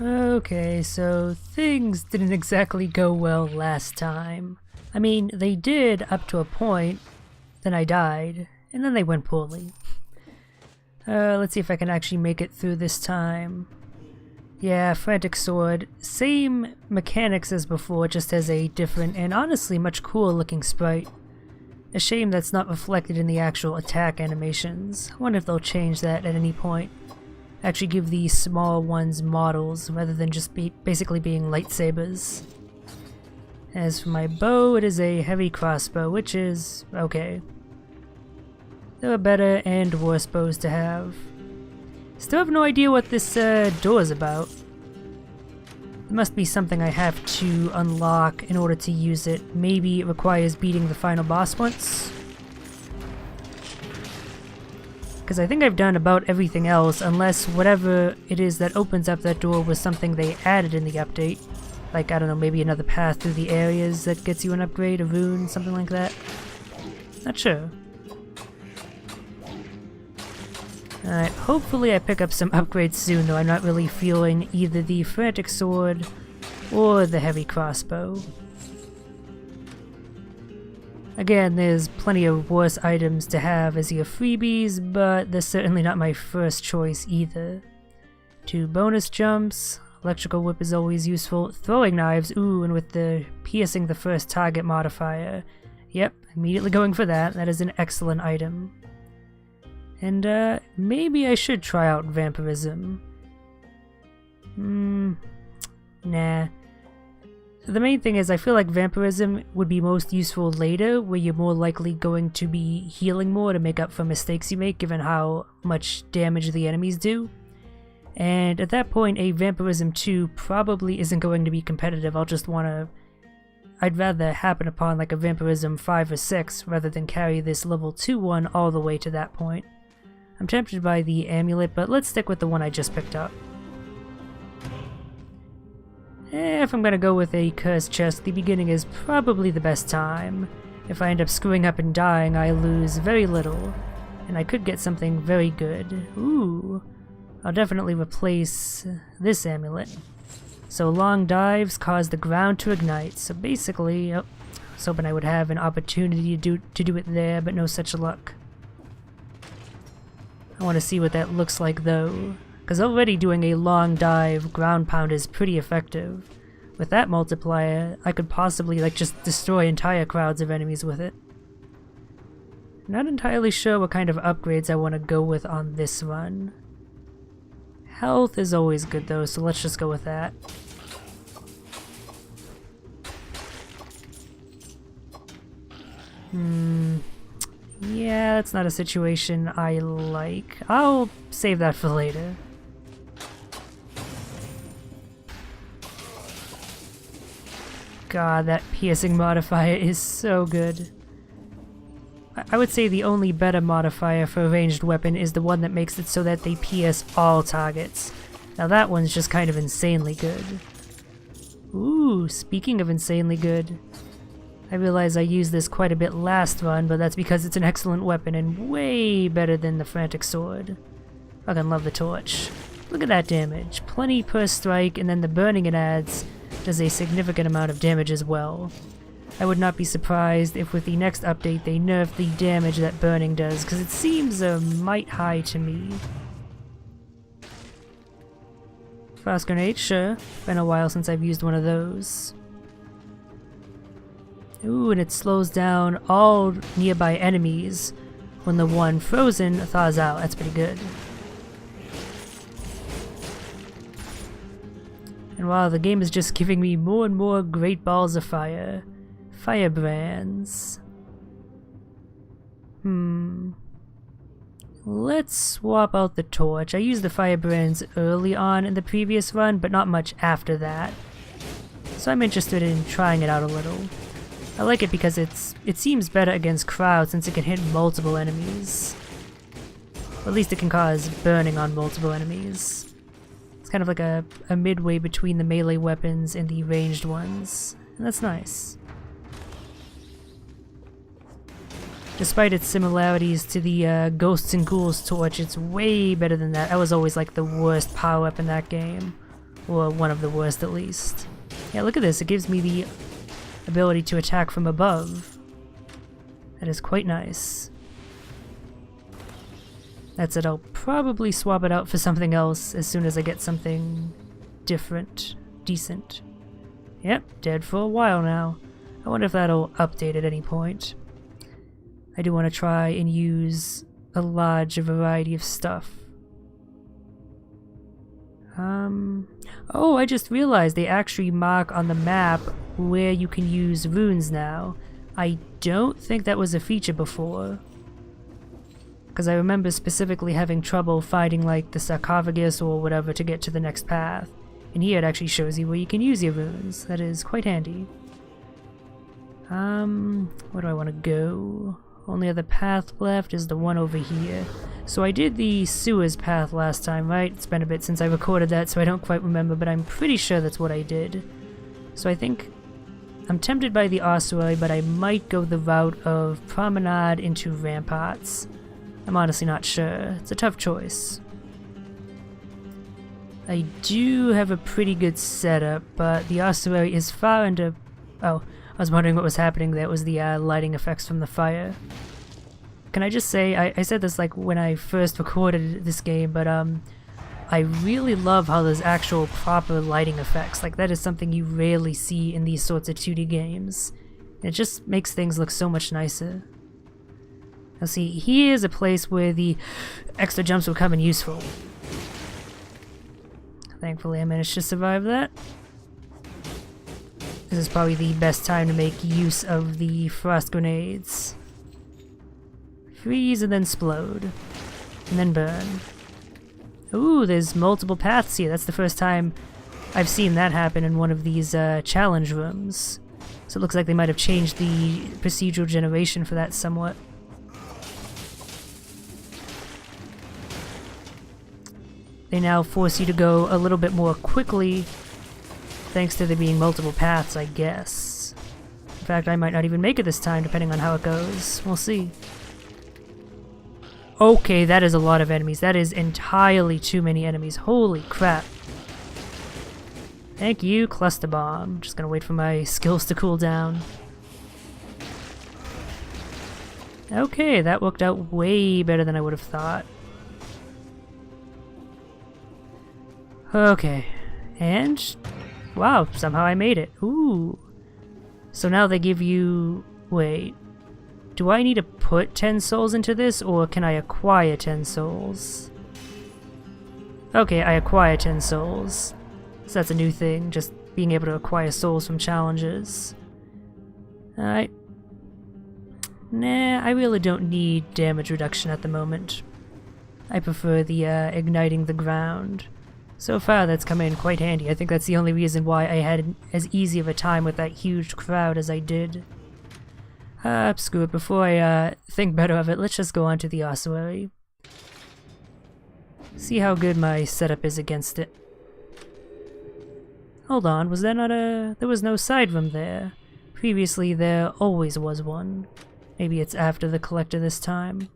Okay, so things didn't exactly go well last time. I mean, they did up to a point, then I died, and then they went poorly. Let's see if I can actually make it through this time. Yeah, Frantic Sword, same mechanics as before, just as a different and honestly much cooler looking sprite. A shame that's not reflected in the actual attack animations. I wonder if they'll change that at any point. Actually give these small ones models rather than just basically being lightsabers. As for my bow, it is a heavy crossbow, which is okay. There are better and worse bows to have. Still have no idea what this door is about. There must be something I have to unlock in order to use it. Maybe it requires beating the final boss once. Because I think I've done about everything else, unless whatever it is that opens up that door was something they added in the update. Like, I don't know, maybe another path through the areas that gets you an upgrade, a rune, something like that. Not sure. Alright, hopefully I pick up some upgrades soon, though I'm not really feeling either the Frantic Sword or the Heavy Crossbow. Again, there's plenty of worse items to have as your freebies, but they're certainly not my first choice either. 2 bonus jumps, Electrical Whip is always useful, Throwing Knives, ooh, and with the piercing the first target modifier. Yep, immediately going for that, that is an excellent item. And maybe I should try out Vampirism. Nah. The main thing is I feel like Vampirism would be most useful later, where you're more likely going to be healing more to make up for mistakes you make, given how much damage the enemies do. And at that point, a Vampirism 2 probably isn't going to be competitive. I'd rather happen upon like a Vampirism 5 or 6 rather than carry this level 2 one all the way to that point. I'm tempted by the amulet, but let's stick with the one I just picked up. If I'm gonna go with a cursed chest, the beginning is probably the best time. If I end up screwing up and dying, I lose very little, and I could get something very good. Ooh, I'll definitely replace this amulet. So long dives cause the ground to ignite, so basically, I was hoping I would have an opportunity to do it there, but no such luck. I want to see what that looks like though, because already doing a long dive ground pound is pretty effective. With that multiplier, I could possibly like just destroy entire crowds of enemies with it. Not entirely sure what kind of upgrades I want to go with on this run. Health is always good though, so let's just go with that. Yeah, that's not a situation I like. I'll save that for later. God, that piercing modifier is so good. I would say the only better modifier for a ranged weapon is the one that makes it so that they pierce all targets. Now that one's just kind of insanely good. Ooh, speaking of insanely good, I realize I used this quite a bit last run, but that's because it's an excellent weapon and way better than the Frantic Sword. Fucking love the torch. Look at that damage. Plenty per strike, and then the burning it adds does a significant amount of damage as well. I would not be surprised if with the next update they nerf the damage that burning does, because it seems a mite high to me. Frost grenade, sure. Been a while since I've used one of those. Ooh, and it slows down all nearby enemies when the one frozen thaws out. That's pretty good. And wow, the game is just giving me more and more great balls of fire. Firebrands. Let's swap out the torch. I used the firebrands early on in the previous run, but not much after that. So I'm interested in trying it out a little. I like it because it seems better against crowds since it can hit multiple enemies. Or at least it can cause burning on multiple enemies. It's kind of like a midway between the melee weapons and the ranged ones. And that's nice. Despite its similarities to the Ghosts and Ghouls torch, it's way better than that. That was always like the worst power-up in that game. Or one of the worst at least. Yeah, look at this, it gives me the ability to attack from above. That is quite nice. That's it, I'll probably swap it out for something else as soon as I get something different, decent. Yep, dead for a while now. I wonder if that'll update at any point. I do want to try and use a large variety of stuff. Oh, I just realized they actually mark on the map where you can use runes now. I don't think that was a feature before. Because I remember specifically having trouble finding like the sarcophagus or whatever to get to the next path. And here it actually shows you where you can use your runes. That is quite handy. Where do I want to go? Only other path left is the one over here. So I did the sewers path last time, right? It's been a bit since I recorded that, so I don't quite remember, but I'm pretty sure that's what I did. So I think I'm tempted by the ossuary, but I might go the route of promenade into ramparts. I'm honestly not sure. It's a tough choice. I do have a pretty good setup, but the ossuary is far into... Oh, I was wondering what was happening there. It was the lighting effects from the fire. Can I just say, I said this like when I first recorded this game, but I really love how there's actual proper lighting effects. Like that is something you rarely see in these sorts of 2D games. It just makes things look so much nicer. Now see, here's a place where the extra jumps will come in useful. Thankfully I managed to survive that. This is probably the best time to make use of the frost grenades. Freeze and then explode. And then burn. Ooh, there's multiple paths here. That's the first time I've seen that happen in one of these challenge rooms. So it looks like they might have changed the procedural generation for that somewhat. They now force you to go a little bit more quickly, thanks to there being multiple paths, I guess. In fact, I might not even make it this time, depending on how it goes. We'll see. Okay, that is a lot of enemies. That is entirely too many enemies. Holy crap. Thank you, cluster bomb. Just gonna wait for my skills to cool down. Okay, that worked out way better than I would have thought. Okay, and wow, somehow I made it. Ooh. So now they give you... Wait. Do I need to put 10 souls into this, or can I acquire 10 souls? Okay, I acquire 10 souls. So that's a new thing, just being able to acquire souls from challenges. Alright. Nah, I really don't need damage reduction at the moment. I prefer the igniting the ground. So far that's come in quite handy. I think that's the only reason why I had as easy of a time with that huge crowd as I did. Screw it. Before I think better of it, let's just go on to the ossuary. See how good my setup is against it. Hold on, was there not a... There was no side room there. Previously there always was one. Maybe it's after the collector this time.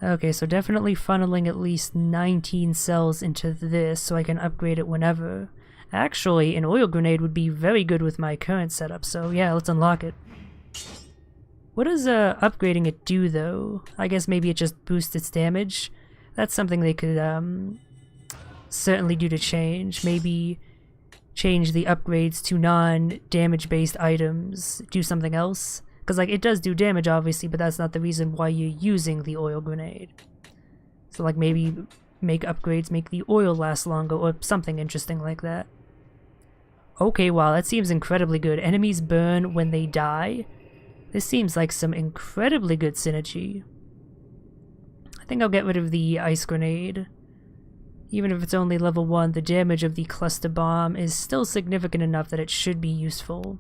Okay, so definitely funneling at least 19 cells into this so I can upgrade it whenever. Actually, an oil grenade would be very good with my current setup, so yeah, let's unlock it. What does upgrading it do, though? I guess maybe it just boosts its damage. That's something they could certainly do to change. Maybe change the upgrades to non-damage based items, do something else. Because like it does do damage obviously, but that's not the reason why you're using the oil grenade. So like maybe make upgrades make the oil last longer or something interesting like that. Okay, wow, that seems incredibly good. Enemies burn when they die. This seems like some incredibly good synergy. I think I'll get rid of the ice grenade. Even if it's only level 1, the damage of the cluster bomb is still significant enough that it should be useful.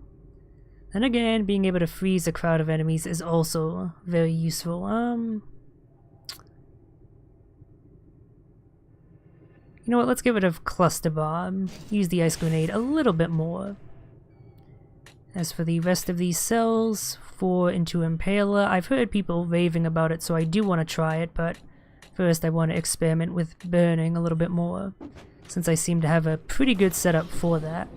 Then again, being able to freeze a crowd of enemies is also very useful. You know what, let's get rid of cluster bomb. Use the ice grenade a little bit more. As for the rest of these cells, 4 into Impaler, I've heard people raving about it, so I do want to try it, but first I want to experiment with burning a little bit more. since I seem to have a pretty good setup for that.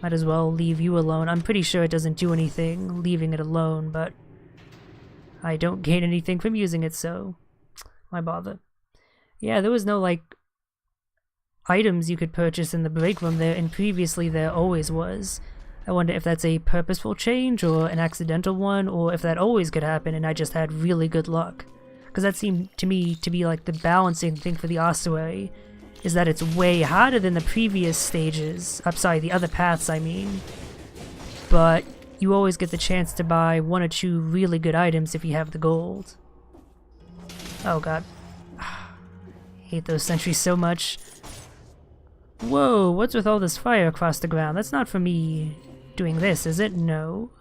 Might as well leave you alone. I'm pretty sure it doesn't do anything leaving it alone, but I don't gain anything from using it, so why bother? Yeah, there was no, like, items you could purchase in the break room there, and previously there always was. I wonder if that's a purposeful change, or an accidental one, or if that always could happen and I just had really good luck. Because that seemed to me to be like the balancing thing for the ossuary, is that it's way harder than the previous stages. I'm sorry, the other paths I mean. But you always get the chance to buy 1 or 2 really good items if you have the gold. Oh god. Hate those sentries so much. Whoa, what's with all this fire across the ground? That's not for me doing this, is it? No.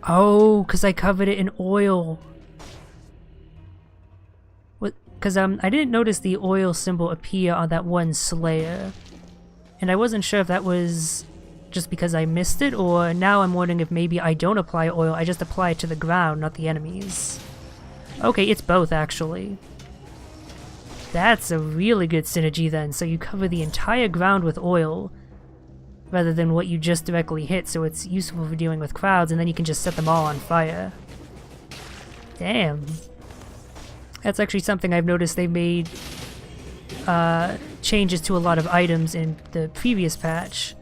Oh, because I covered it in oil. What? Because I didn't notice the oil symbol appear on that one Slayer. And I wasn't sure if that was just because I missed it, or now I'm wondering if maybe I don't apply oil, I just apply it to the ground, not the enemies. Okay, it's both actually. That's a really good synergy then, so you cover the entire ground with oil, rather than what you just directly hit, so it's useful for dealing with crowds, and then you can just set them all on fire. Damn. That's actually something I've noticed they've made changes to a lot of items in the previous patch,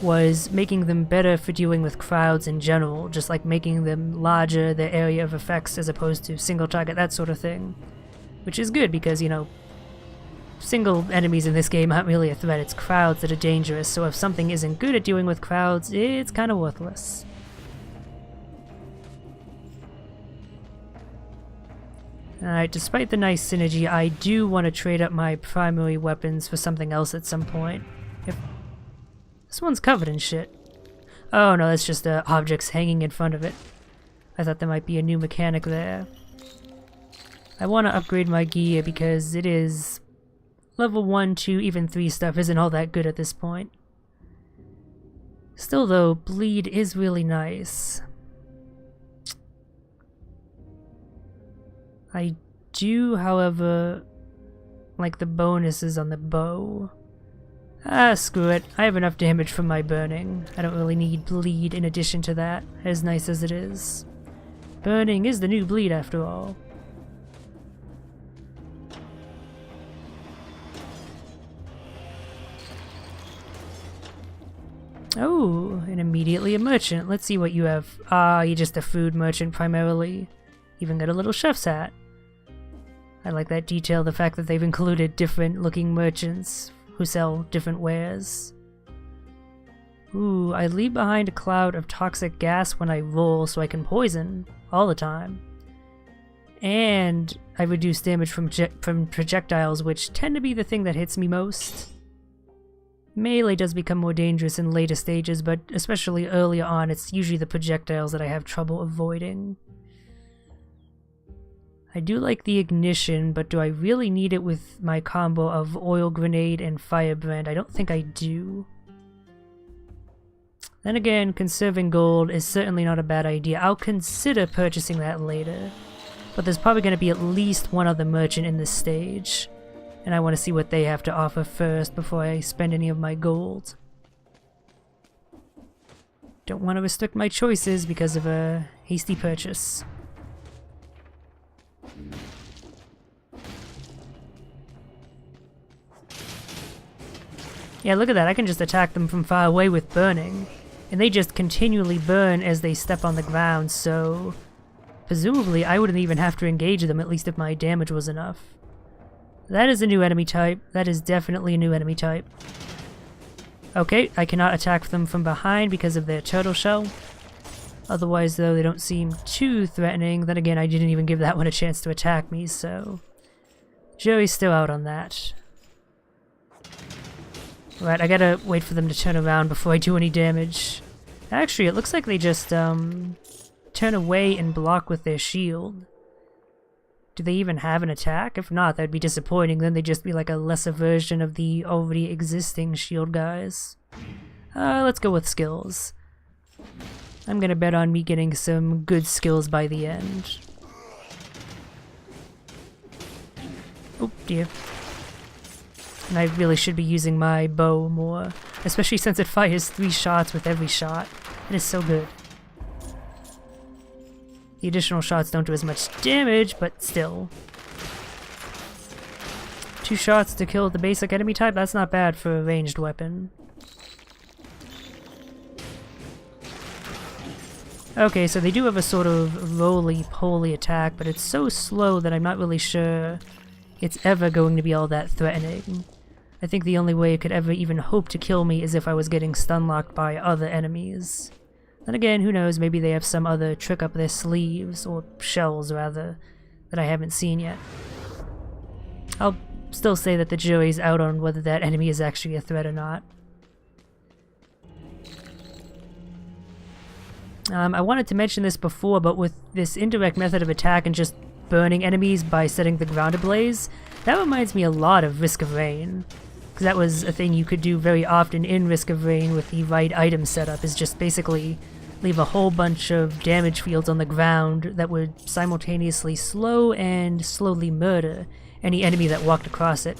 was making them better for dealing with crowds in general, just like making them larger, their area of effects, as opposed to single target, that sort of thing. Which is good because, you know, single enemies in this game aren't really a threat, it's crowds that are dangerous, so if something isn't good at dealing with crowds, it's kind of worthless. Alright, despite the nice synergy, I do want to trade up my primary weapons for something else at some point. If this one's covered in shit. Oh no, that's just objects hanging in front of it. I thought there might be a new mechanic there. I want to upgrade my gear because it is level 1, 2, even 3 stuff isn't all that good at this point. Still though, bleed is really nice. I do, however, like the bonuses on the bow. Ah, screw it. I have enough damage from my burning. I don't really need bleed in addition to that, as nice as it is. Burning is the new bleed after all. Oh, and immediately a merchant. Let's see what you have. Ah, you're just a food merchant primarily. Even got a little chef's hat. I like that detail, the fact that they've included different looking merchants who sell different wares. Ooh, I leave behind a cloud of toxic gas when I roll so I can poison all the time. And I reduce damage from projectiles, which tend to be the thing that hits me most. Melee does become more dangerous in later stages, but especially earlier on, it's usually the projectiles that I have trouble avoiding. I do like the ignition, but do I really need it with my combo of oil grenade and firebrand? I don't think I do. Then again, conserving gold is certainly not a bad idea. I'll consider purchasing that later, but there's probably going to be at least one other merchant in this stage, and I want to see what they have to offer first before I spend any of my gold. Don't want to restrict my choices because of a hasty purchase. Yeah, look at that, I can just attack them from far away with burning. And they just continually burn as they step on the ground, so presumably I wouldn't even have to engage them, at least if my damage was enough. That is a new enemy type. That is definitely a new enemy type. Okay, I cannot attack them from behind because of their turtle shell. Otherwise, though, they don't seem too threatening. Then again, I didn't even give that one a chance to attack me, so jury's still out on that. Right, I gotta wait for them to turn around before I do any damage. Actually, it looks like they just, turn away and block with their shield. Do they even have an attack? If not, that'd be disappointing. Then they'd just be like a lesser version of the already existing shield guys. Let's go with skills. I'm gonna bet on me getting some good skills by the end. Oh dear. And I really should be using my bow more, especially since it fires 3 shots with every shot. It is so good. The additional shots don't do as much damage, but still. 2 shots to kill the basic enemy type? That's not bad for a ranged weapon. Okay, so they do have a sort of roly-poly attack, but it's so slow that I'm not really sure it's ever going to be all that threatening. I think the only way it could ever even hope to kill me is if I was getting stun-locked by other enemies. Then again, who knows, maybe they have some other trick up their sleeves, or shells rather, that I haven't seen yet. I'll still say that the jury's out on whether that enemy is actually a threat or not. I wanted to mention this before, but with this indirect method of attack and just burning enemies by setting the ground ablaze, that reminds me a lot of Risk of Rain. Because that was a thing you could do very often in Risk of Rain with the right item setup, is just basically leave a whole bunch of damage fields on the ground that would simultaneously slow and slowly murder any enemy that walked across it.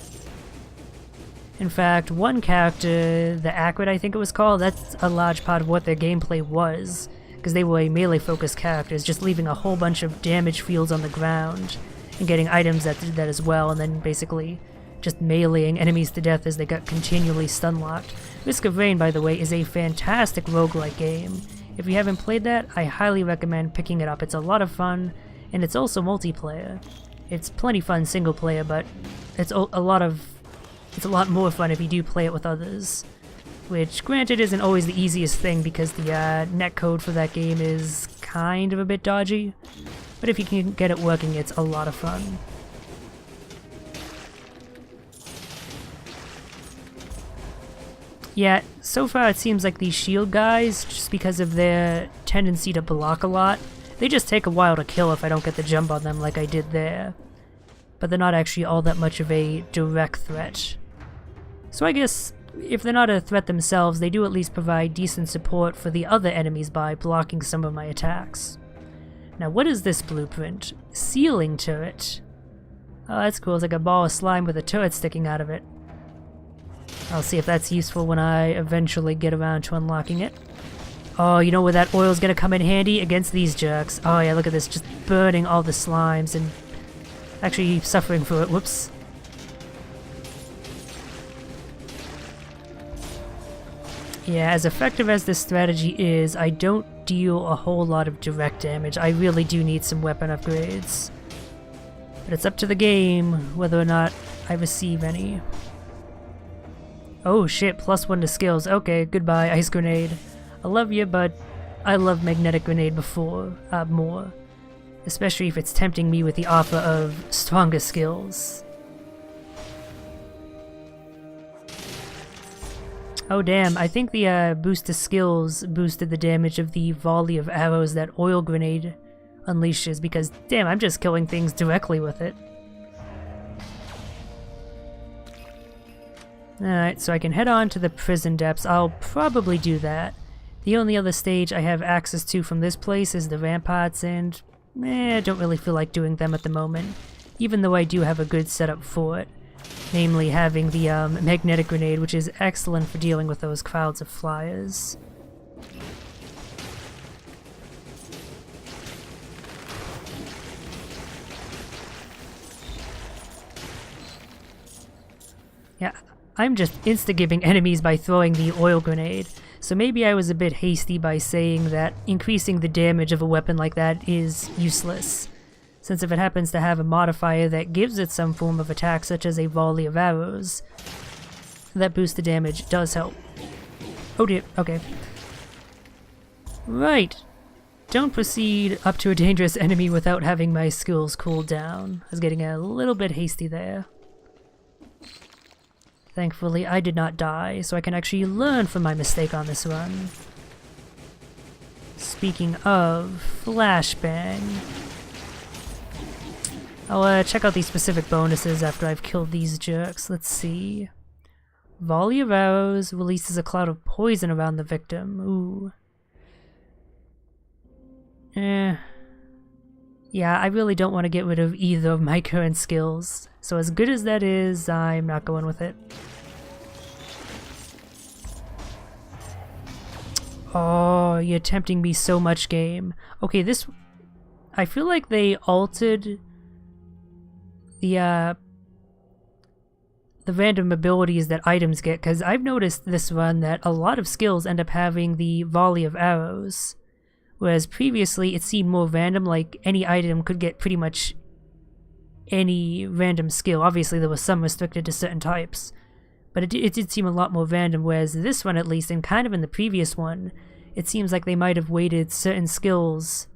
In fact, one character, the Acrid I think it was called, that's a large part of what their gameplay was, because they were melee focused characters, just leaving a whole bunch of damage fields on the ground and getting items that did that as well, and then basically just meleeing enemies to death as they got continually stun-locked. Risk of Rain, by the way, is a fantastic roguelike game. If you haven't played that, I highly recommend picking it up. It's a lot of fun, and it's also multiplayer. It's plenty fun single player, but it's a lot more fun if you do play it with others. Which, granted, isn't always the easiest thing because the netcode for that game is kind of a bit dodgy. But if you can get it working, it's a lot of fun. Yeah, so far it seems like these shield guys, just because of their tendency to block a lot, they just take a while to kill if I don't get the jump on them like I did there. But they're not actually all that much of a direct threat. So I guess if they're not a threat themselves, they do at least provide decent support for the other enemies by blocking some of my attacks. Now what is this blueprint? Ceiling turret. Oh, that's cool. It's like a ball of slime with a turret sticking out of it. I'll see if that's useful when I eventually get around to unlocking it. Oh, you know where that oil's gonna come in handy? Against these jerks. Oh yeah, look at this, just burning all the slimes and actually suffering for it. Whoops. Yeah, as effective as this strategy is, I don't deal a whole lot of direct damage. I really do need some weapon upgrades. But it's up to the game whether or not I receive any. Oh shit, +1 to skills. Okay, goodbye, ice grenade. I love you, but I love magnetic grenade more. Especially if it's tempting me with the offer of stronger skills. Oh damn, I think the boost to skills boosted the damage of the volley of arrows that oil grenade unleashes, because damn, I'm just killing things directly with it. Alright, so I can head on to the prison depths. I'll probably do that. The only other stage I have access to from this place is the ramparts, and I don't really feel like doing them at the moment, even though I do have a good setup for it. Namely having the magnetic grenade, which is excellent for dealing with those crowds of flyers. Yeah, I'm just insta-giving enemies by throwing the oil grenade, so maybe I was a bit hasty by saying that increasing the damage of a weapon like that is useless, since if it happens to have a modifier that gives it some form of attack such as a volley of arrows, that boost the damage does help. Oh dear, okay. Right. Don't proceed up to a dangerous enemy without having my skills cooled down. I was getting a little bit hasty there. Thankfully, I did not die, so I can actually learn from my mistake on this run. Speaking of, flashbang. I'll check out these specific bonuses after I've killed these jerks. Let's see. Volley of arrows releases a cloud of poison around the victim. Ooh. Yeah, I really don't want to get rid of either of my current skills. So as good as that is, I'm not going with it. Oh, you're tempting me so much, game. Okay, this... I feel like they altered the random abilities that items get, because I've noticed this run that a lot of skills end up having the volley of arrows, whereas previously it seemed more random, like any item could get pretty much any random skill. Obviously there was some restricted to certain types, but it did seem a lot more random, whereas this one at least, and kind of in the previous one, it seems like they might have weighted certain skills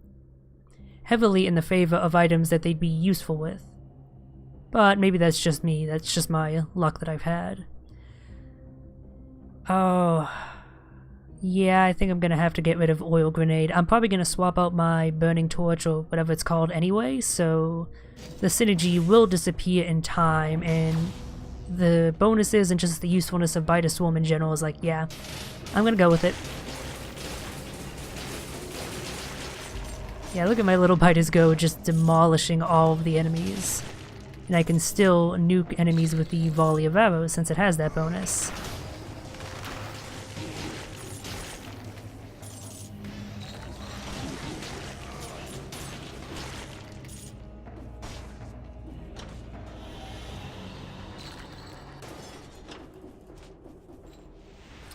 heavily in the favor of items that they'd be useful with. But maybe that's just me, that's just my luck that I've had. Oh, yeah, I think I'm gonna have to get rid of Oil Grenade. I'm probably gonna swap out my Burning Torch or whatever it's called anyway, so the synergy will disappear in time, and the bonuses and just the usefulness of Bite of Swarm in general is like, yeah, I'm gonna go with it. Yeah, look at my little Biters go, just demolishing all of the enemies. And I can still nuke enemies with the volley of arrows since it has that bonus.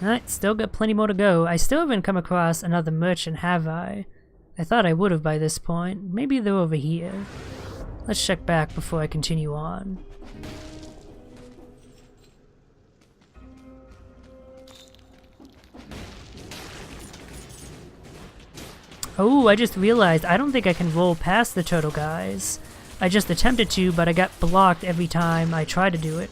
Alright, still got plenty more to go. I still haven't come across another merchant, have I? I thought I would have by this point. Maybe they're over here. Let's check back before I continue on. Oh, I just realized I don't think I can roll past the turtle guys. I just attempted to, but I got blocked every time I tried to do it.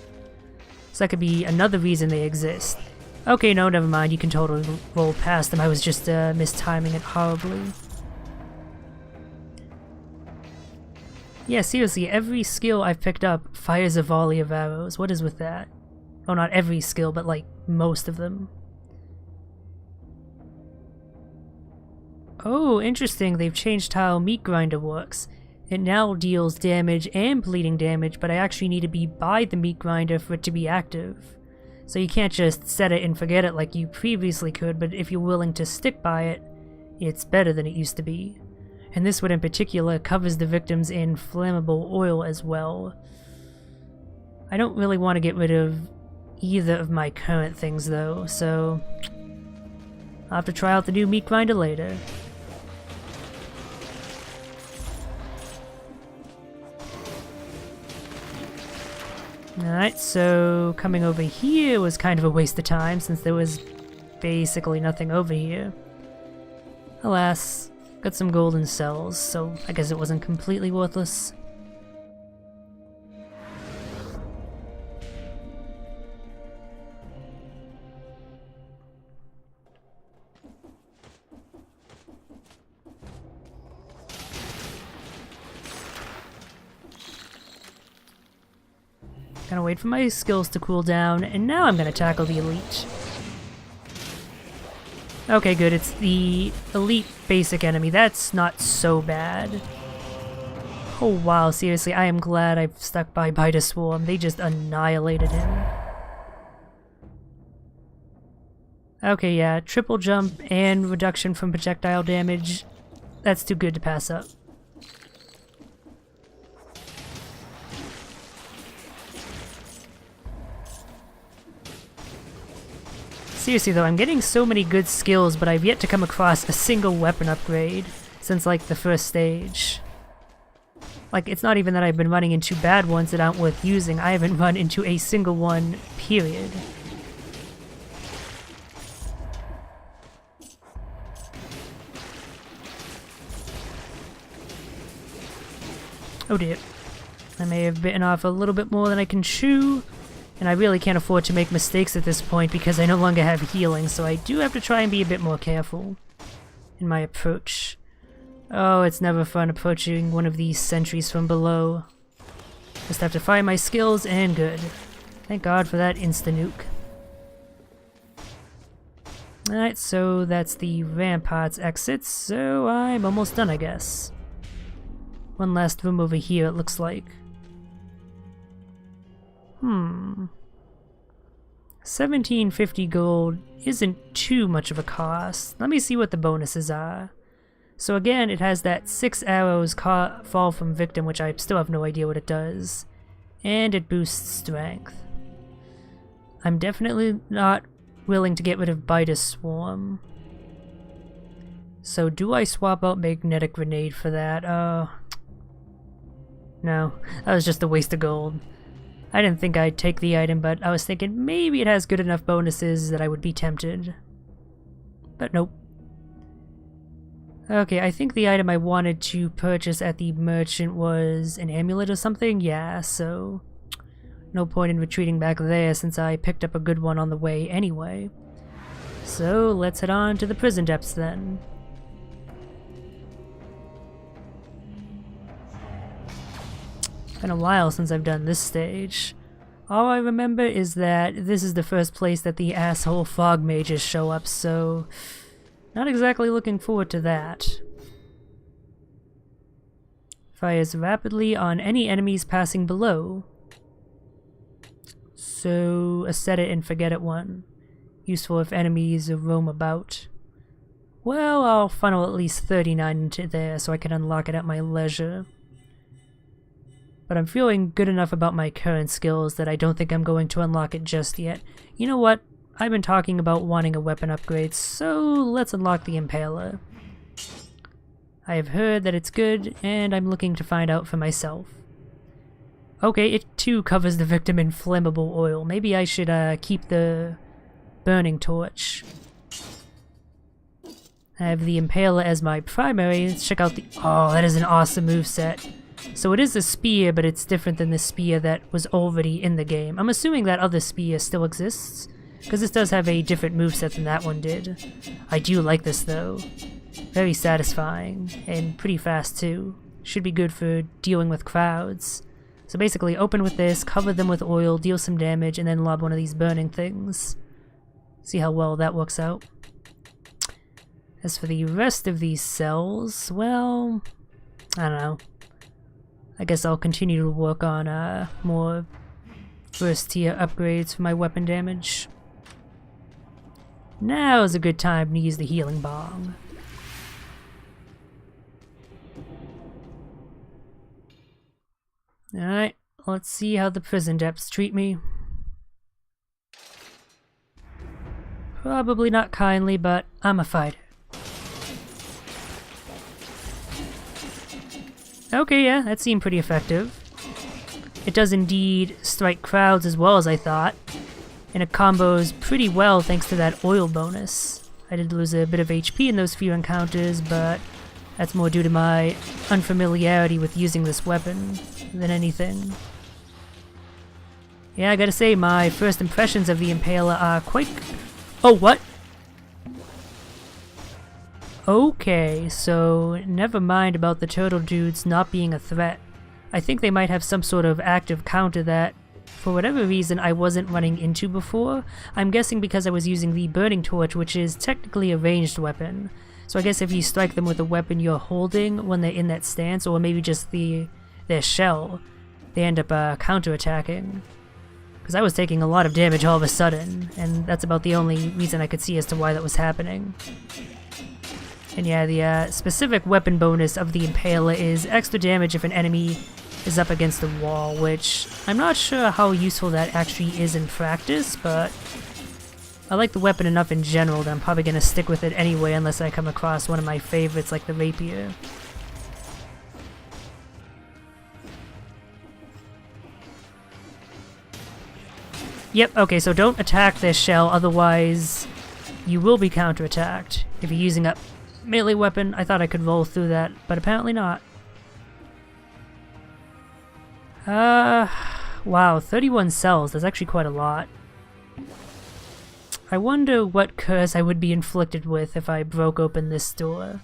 So that could be another reason they exist. Okay, no, never mind. You can totally roll past them. I was just mistiming it horribly. Yeah, seriously, every skill I've picked up fires a volley of arrows. What is with that? Oh, not every skill, but like most of them. Oh, interesting. They've changed how Meat Grinder works. It now deals damage and bleeding damage, but I actually need to be by the Meat Grinder for it to be active. So you can't just set it and forget it like you previously could, but if you're willing to stick by it, it's better than it used to be. And this one in particular covers the victims in flammable oil as well. I don't really want to get rid of either of my current things though, so I'll have to try out the new Meat Grinder later. Alright, so coming over here was kind of a waste of time since there was basically nothing over here. Alas. Got some golden cells, so I guess it wasn't completely worthless. Gonna wait for my skills to cool down, and now I'm gonna tackle the elite. Okay, good. It's the elite basic enemy. That's not so bad. Oh wow, seriously, I am glad I've stuck by Bite of Swarm. They just annihilated him. Okay, yeah, triple jump and reduction from projectile damage. That's too good to pass up. Seriously though, I'm getting so many good skills, but I've yet to come across a single weapon upgrade since like the first stage. Like, it's not even that I've been running into bad ones that aren't worth using, I haven't run into a single one, period. Oh dear. I may have bitten off a little bit more than I can chew. And I really can't afford to make mistakes at this point because I no longer have healing, so I do have to try and be a bit more careful in my approach. Oh, it's never fun approaching one of these sentries from below. Just have to find my skills and good. Thank God for that insta-nuke. Alright, so that's the Ramparts exit, so I'm almost done, I guess. One last room over here, it looks like. 1750 gold isn't too much of a cost. Let me see what the bonuses are. So again, it has that 6 arrows fall from victim, which I still have no idea what it does. And it boosts strength. I'm definitely not willing to get rid of Biter Swarm. So do I swap out Magnetic Grenade for that? No, that was just a waste of gold. I didn't think I'd take the item, but I was thinking maybe it has good enough bonuses that I would be tempted. But nope. Okay, I think the item I wanted to purchase at the merchant was an amulet or something. Yeah, so no point in retreating back there since I picked up a good one on the way anyway. So let's head on to the prison depths then. Been a while since I've done this stage. All I remember is that this is the first place that the asshole fog mages show up, so not exactly looking forward to that. Fires rapidly on any enemies passing below. So a set it and forget it one. Useful if enemies roam about. Well, I'll funnel at least 39 into there so I can unlock it at my leisure. But I'm feeling good enough about my current skills that I don't think I'm going to unlock it just yet. You know what? I've been talking about wanting a weapon upgrade, so let's unlock the Impaler. I have heard that it's good, and I'm looking to find out for myself. Okay, it too covers the victim in flammable oil. Maybe I should keep the burning torch. I have the Impaler as my primary. Let's check out the... Oh, that is an awesome moveset. So it is a spear, but it's different than the spear that was already in the game. I'm assuming that other spear still exists, because this does have a different moveset than that one did. I do like this though. Very satisfying, and pretty fast too. Should be good for dealing with crowds. So basically open with this, cover them with oil, deal some damage, and then lob one of these burning things. See how well that works out. As for the rest of these cells, well, I don't know. I guess I'll continue to work on more first tier upgrades for my weapon damage. Now is a good time to use the healing bomb. Alright, let's see how the prison depths treat me. Probably not kindly, but I'm a fighter. Okay, yeah, that seemed pretty effective. It does indeed strike crowds as well as I thought, and it combos pretty well thanks to that oil bonus. I did lose a bit of HP in those few encounters, but that's more due to my unfamiliarity with using this weapon than anything. Yeah, I gotta say, my first impressions of the Impaler are quite... Oh, what? Okay, so never mind about the turtle dudes not being a threat. I think they might have some sort of active counter that, for whatever reason, I wasn't running into before. I'm guessing because I was using the burning torch, which is technically a ranged weapon. So I guess if you strike them with a weapon you're holding when they're in that stance, or maybe just their shell, they end up counterattacking. Because I was taking a lot of damage all of a sudden, and that's about the only reason I could see as to why that was happening. And yeah, the specific weapon bonus of the Impaler is extra damage if an enemy is up against the wall, which I'm not sure how useful that actually is in practice, but I like the weapon enough in general that I'm probably going to stick with it anyway unless I come across one of my favorites like the rapier. Yep, okay, so don't attack this shell, otherwise you will be counterattacked if you're using a melee weapon. I thought I could roll through that, but apparently not. Wow, 31 cells, that's actually quite a lot. I wonder what curse I would be inflicted with if I broke open this door.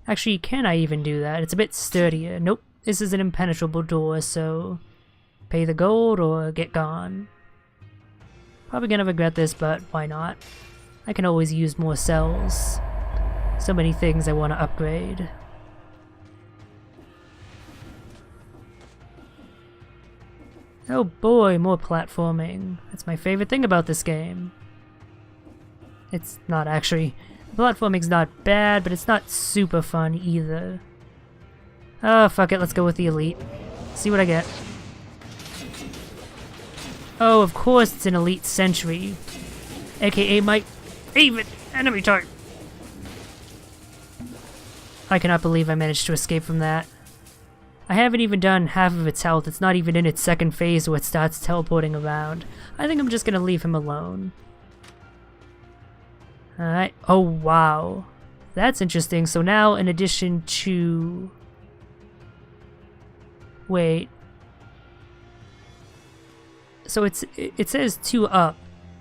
Actually, can I even do that? It's a bit sturdier. Nope, this is an impenetrable door, so pay the gold or get gone. Probably gonna regret this, but why not? I can always use more cells. So many things I want to upgrade. Oh boy, more platforming. That's my favorite thing about this game. It's not actually. Platforming's not bad, but it's not super fun either. Oh, fuck it, let's go with the elite. See what I get. Oh, of course it's an elite sentry. AKA my favorite enemy type. I cannot believe I managed to escape from that. I haven't even done half of its health. It's not even in its second phase where it starts teleporting around. I think I'm just gonna leave him alone. Alright. Oh, wow. That's interesting. So now, in addition to... Wait. So it says 2 up.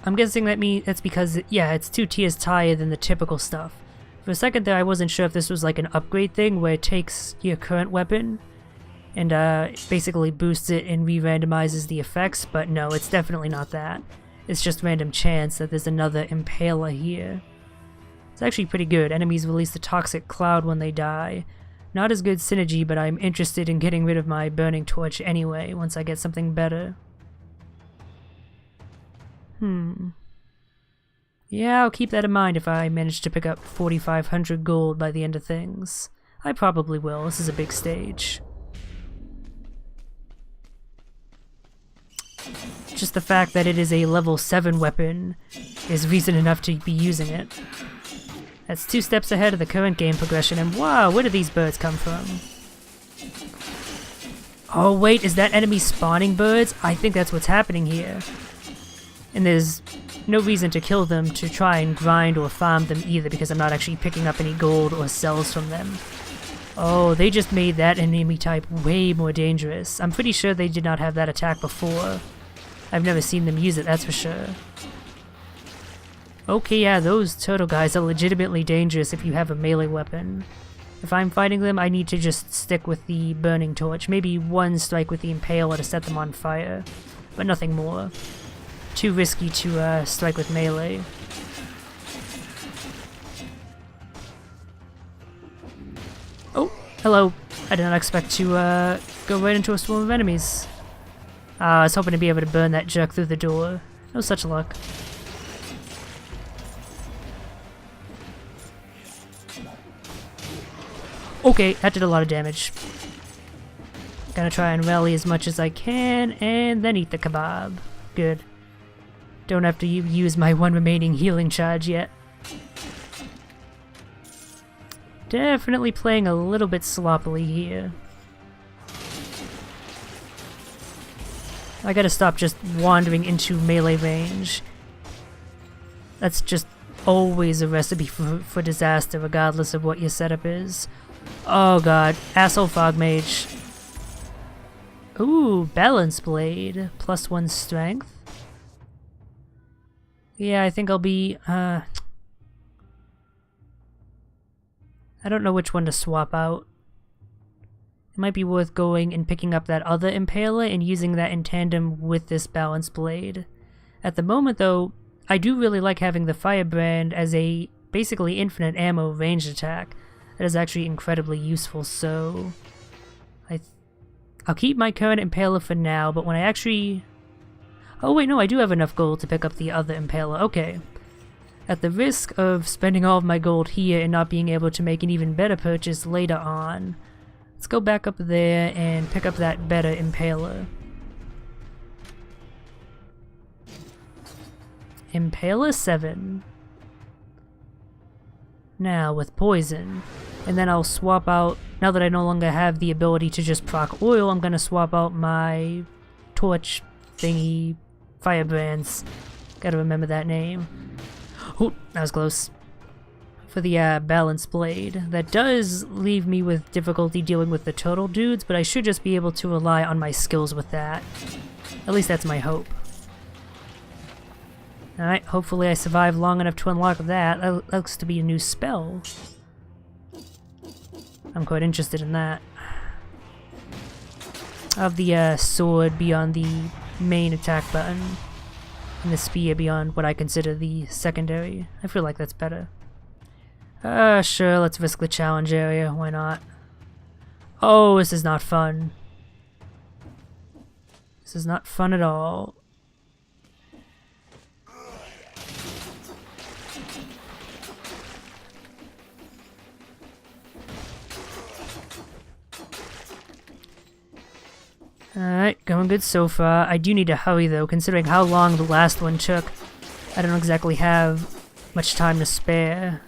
I'm guessing that's because, yeah, it's 2 tiers higher than the typical stuff. For a second there, I wasn't sure if this was like an upgrade thing where it takes your current weapon and basically boosts it and re-randomizes the effects, but no, it's definitely not that. It's just random chance that there's another Impaler here. It's actually pretty good. Enemies release the toxic cloud when they die. Not as good synergy, but I'm interested in getting rid of my burning torch anyway, once I get something better. Yeah, I'll keep that in mind if I manage to pick up 4,500 gold by the end of things. I probably will. This is a big stage. Just the fact that it is a level 7 weapon is reason enough to be using it. That's 2 steps ahead of the current game progression, and wow, where do these birds come from? Oh wait, is that enemy spawning birds? I think that's what's happening here. And there's no reason to kill them to try and grind or farm them either, because I'm not actually picking up any gold or cells from them. Oh, they just made that enemy type way more dangerous. I'm pretty sure they did not have that attack before. I've never seen them use it, that's for sure. Okay, yeah, those turtle guys are legitimately dangerous if you have a melee weapon. If I'm fighting them, I need to just stick with the burning torch. Maybe 1 strike with the impaler to set them on fire, but nothing more. Too risky to strike with melee. Oh, hello. I did not expect to go right into a swarm of enemies. I was hoping to be able to burn that jerk through the door. No such luck. Okay, that did a lot of damage. Gonna try and rally as much as I can, and then eat the kebab. Good. Don't have to use my 1 remaining healing charge yet. Definitely playing a little bit sloppily here. I gotta stop just wandering into melee range. That's just always a recipe for disaster, regardless of what your setup is. Oh god, asshole fog mage. Ooh, balance blade, +1 strength. Yeah, I think I'll be, I don't know which one to swap out. It might be worth going and picking up that other impaler and using that in tandem with this balance blade. At the moment though, I do really like having the firebrand as a basically infinite ammo ranged attack. That is actually incredibly useful, so I'll keep my current impaler for now, but when I actually... Oh wait, no, I do have enough gold to pick up the other impaler. Okay. At the risk of spending all of my gold here and not being able to make an even better purchase later on, let's go back up there and pick up that better impaler. Impaler 7. Now with poison. And then I'll swap out, now that I no longer have the ability to just proc oil, I'm gonna swap out my torch thingy firebrands. Gotta remember that name. Oh, that was close. For the balance blade. That does leave me with difficulty dealing with the turtle dudes, but I should just be able to rely on my skills with that. At least that's my hope. Alright, hopefully I survive long enough to unlock that. That looks to be a new spell. I'm quite interested in that. I'll have the sword beyond the main attack button, and the spear beyond what I consider the secondary. I feel like that's better. Sure, let's risk the challenge area, why not? Oh, this is not fun. This is not fun at all. Alright, going good so far. I do need to hurry though, considering how long the last one took. I don't exactly have much time to spare.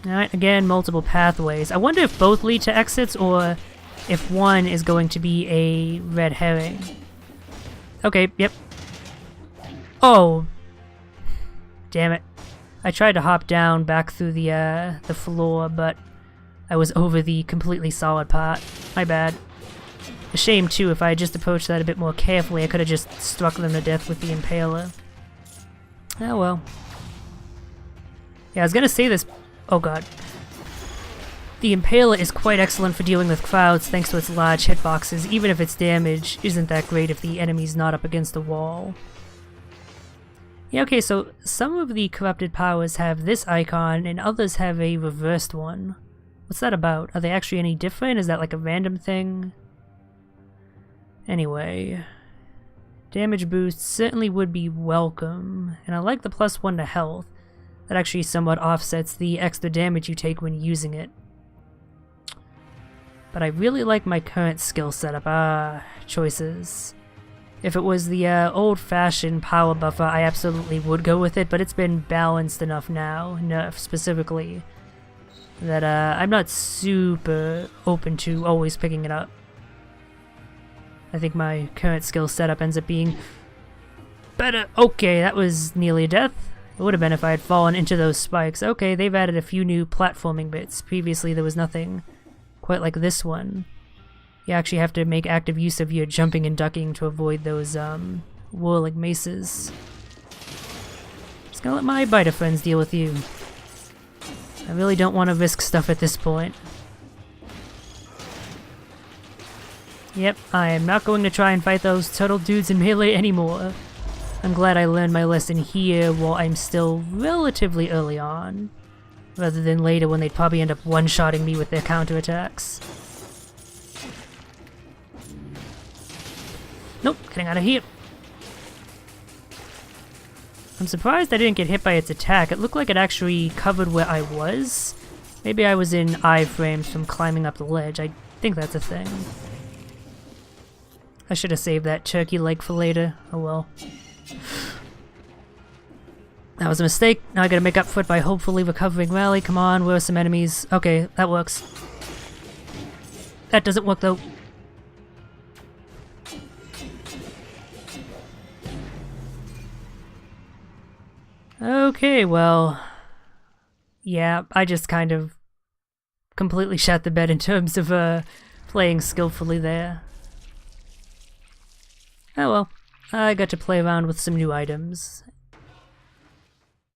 Alright, again, multiple pathways. I wonder if both lead to exits or if one is going to be a red herring. Okay, yep. Oh! Damn it. I tried to hop down back through the floor, but I was over the completely solid part. My bad. A shame, too, if I had just approached that a bit more carefully, I could have just struck them to death with the Impaler. Oh well. Yeah, I was gonna say this... Oh god. The Impaler is quite excellent for dealing with crowds thanks to its large hitboxes, even if its damage isn't that great if the enemy's not up against the wall. Yeah, okay, so some of the corrupted powers have this icon and others have a reversed one. What's that about? Are they actually any different? Is that like a random thing? Anyway, damage boost certainly would be welcome, and I like the +1 to health. That actually somewhat offsets the extra damage you take when using it. But I really like my current skill setup. Choices. If it was the old-fashioned power buffer, I absolutely would go with it, but it's been balanced enough now, nerf specifically, that I'm not super open to always picking it up. I think my current skill setup ends up being better. Okay, that was nearly a death. It would have been if I had fallen into those spikes. Okay, they've added a few new platforming bits. Previously there was nothing quite like this one. You actually have to make active use of your jumping and ducking to avoid those whirling maces. Just gonna let my biter friends deal with you. I really don't want to risk stuff at this point. Yep, I am not going to try and fight those turtle dudes in melee anymore. I'm glad I learned my lesson here while I'm still relatively early on, rather than later when they'd probably end up one-shotting me with their counterattacks. Nope, getting out of here. I'm surprised I didn't get hit by its attack. It looked like it actually covered where I was. Maybe I was in iframes from climbing up the ledge. I think that's a thing. I should have saved that turkey leg for later. Oh well. That was a mistake. Now I gotta make up for it by hopefully recovering rally. Come on, where are some enemies? Okay, that works. That doesn't work though. Okay, well... yeah, I just kind of completely shot the bed in terms of playing skillfully there. Oh well, I got to play around with some new items,